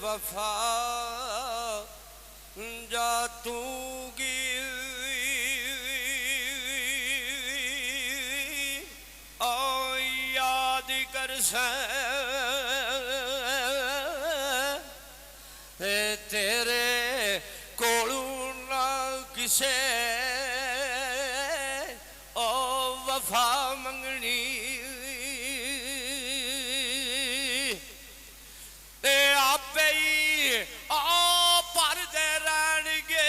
वफा जातूगी ओ याद कर तेरे कोलू ना किसे ओ वफा मंगनी ते आपे ही भर दे रहणगे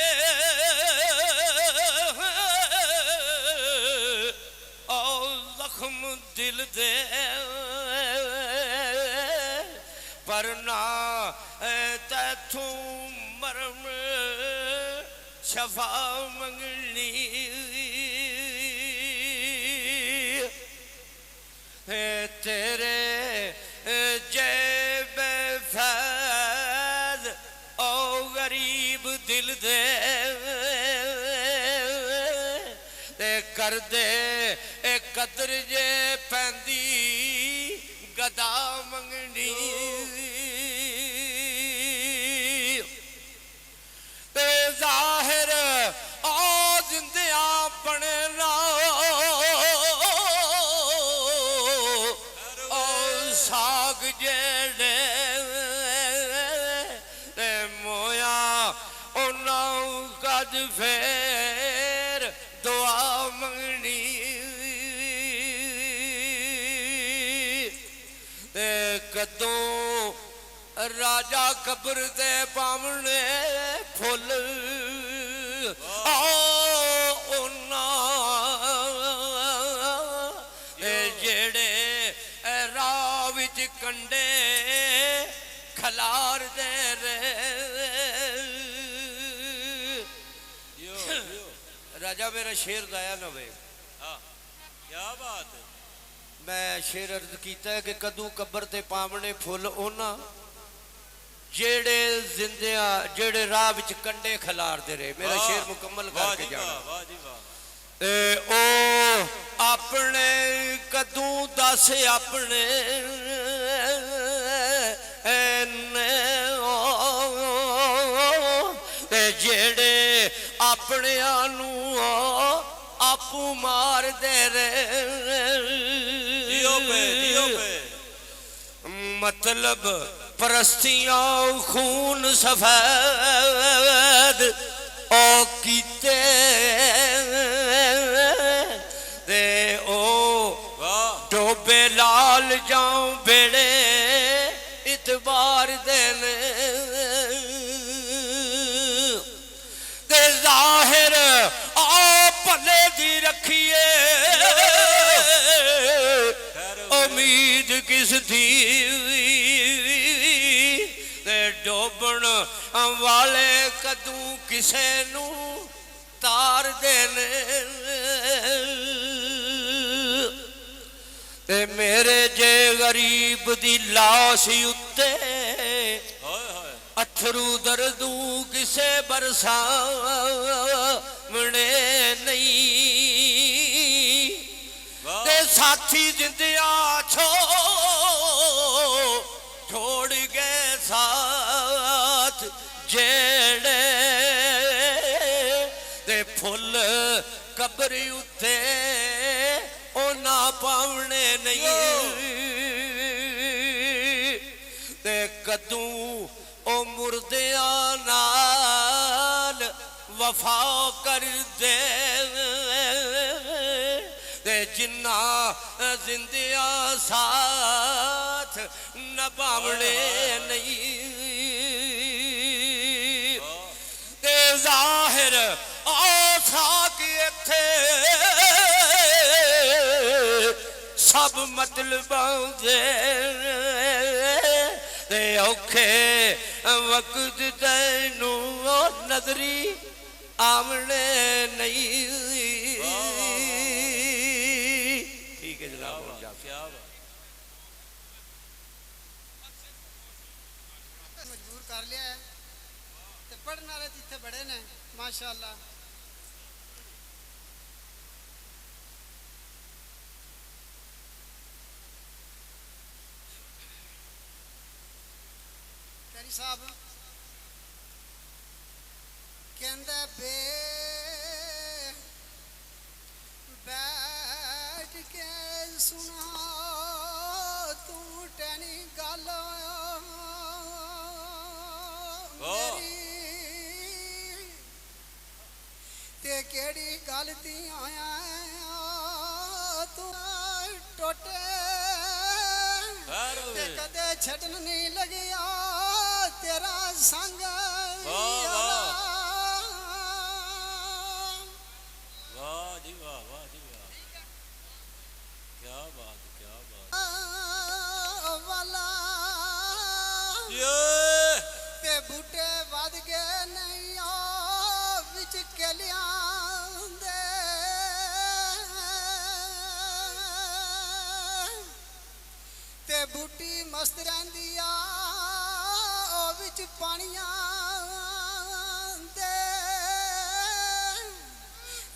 ओ जख्म दिल दे पर ना तैथू मरम शफा मंगनी तेरे जेब फैज ओ गरीब दिल दे कर दे कदर जे पैंदी गदा मंगनी ते जाहिर जिंदिया बनना साग जेड़े मोया उन्हों कद फेर दुआ मंगनी कदों राजा कब्र दे पावने फुल जेड़े राह विच कंडे खलार दे राजा मेरा शेर गाया ना वे क्या बात है मैं शेर अर्ज किया है कि कदू कब्र ते पावने फुल ओना जेड़े जिंदिया जेड़े राह विच कंडे खलारदे रहे मेरा शेर मुकम्मल करके जाना ओ अपने कदू दस अपने जेड़े अपने आपू मार दे मतलब परस्तियां खून सफेद ओ कीते दे ओ डोबे लाल जाऊं बेड़े इतबार देने ते जाहिर भले दी रखिए उम्मीद किस दी डोबन वाले कदू किसे नू तार देने ते मेरे जे गरीब दी लाश उत्ते अथरू दर्दू किसे बरसा मने नहीं ते साथी जिंदिया छोड़ गए साथ जेड़े ते फुल कब्र उत्ते ओ ना पावने नहीं ते कदू ओ मुर्दिया नाल वफा कर दे जिन्ना जिंदिया साथ नभावने नहीं ते जाहिर थे सब मतलब दे औखे वक्त तैनू नजरी आमने नहीं ठीक है जनाब मजबूर कर लिया है ते पढ़ने वाले इतने बड़े ने माशाअल्लाह ਮੌਲਵੀ ਸਾਹਿਬ ਕਹਿੰਦਾ ਬੇ ਬੈਠ ਕੇ ਸੁਣਾ ਤੂੰ ਟੈਣੀ ਗੱਲ ਮੇਰੀ ਤੇ ਕਿਹੜੀ ਗੱਲ ਦੀ ਆਇਆ ਤੂੰ ਟੋਟੇ ਤੇ ਕਦੇ ਛੱਡਣ ਨਹੀਂ ਲੱਗਿਆ ਤੇਰਾ ਸੰਗ ਵਾਹ ਜੀ ਵਾਹ ਵਾਹ ਜੀ ਵਾਹ ਕੀ ਬਾਤ ਵਾਲਾ ਯੇ ਤੇ ਬੂਟੇ ਵੱਧ ਗਏ ਨਹੀਂ ਆ ਵਿੱਚ ਕਲਿਆਂ ਦੇ ਤੇ ਬੂਟੀ ਮਸਤ ਰਹਿੰਦੀ ਆ ਉਹ ਵਿੱਚ ਪਾਣੀਆਂ ਦੇ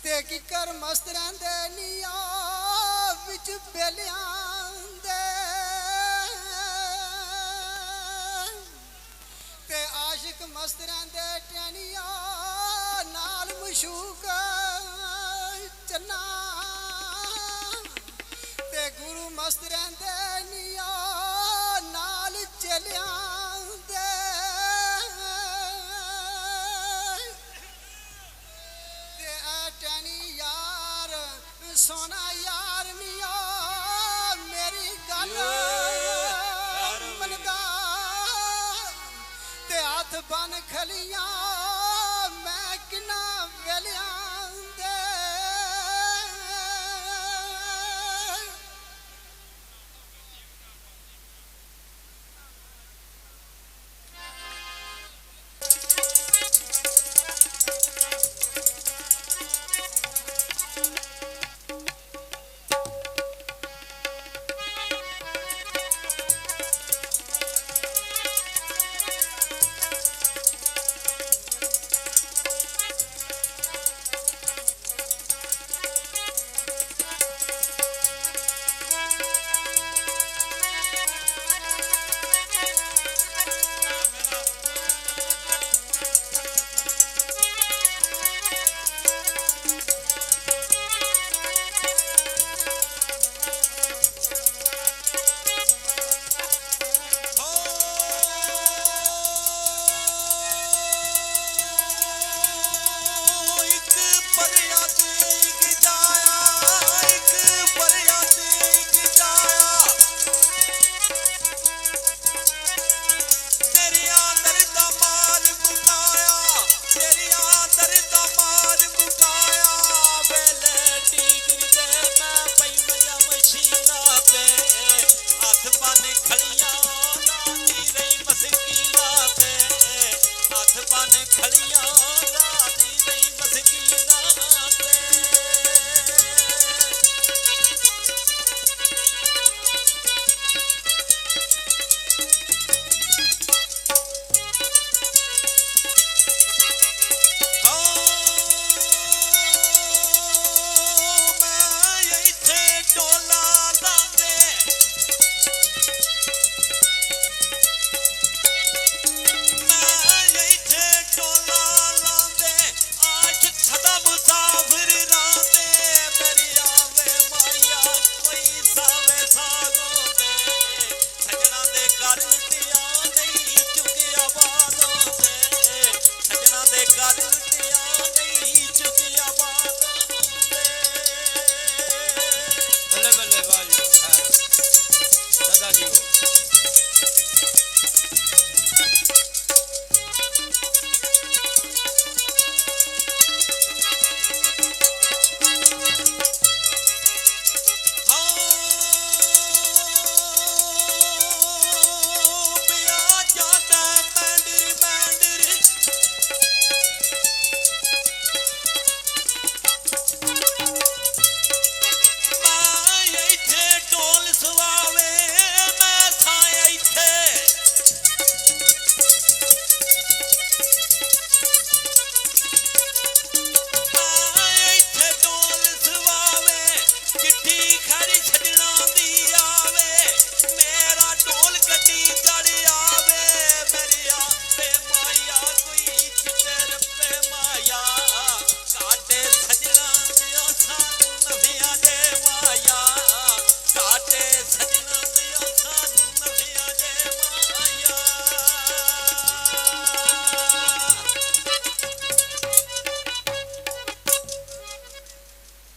ਤੇ ਕਿਕਰ ਮਸਤ ਰਹਿੰਦੇ ਨੀ ਆ ਵਿੱਚ ਬੇਲਿਆਂ ਦੇ ਤੇ ਆਸ਼ਿਕ ਮਸਤ ਰਹਿੰਦੇ ਟੈਣੀਆਂ ਨਾਲ ਮਸ਼ੂਕ ਚੰਨਾ ਤੇ ਗੁਰੂ ਮਸਤ ਰਹਿੰਦੇ ਨੀ ਆ ਨਾਲ ਚਲਿਆਂ ਦੇ ਤੇ ਐ ਟੈਣੀ ਯਾਰ ਸੋਨਾ ਯਾਰ ਨੀ ਆ ਮੇਰੀ ਗੱਲ ਮੰਨਦਾ ਤੇ ਹੱਥ ਬਨ ਖਲੀਆਂ ਮੈਂ ਕਿੰਨਾ ਵੇਲਿਆਂ ਦੇ ਕਰ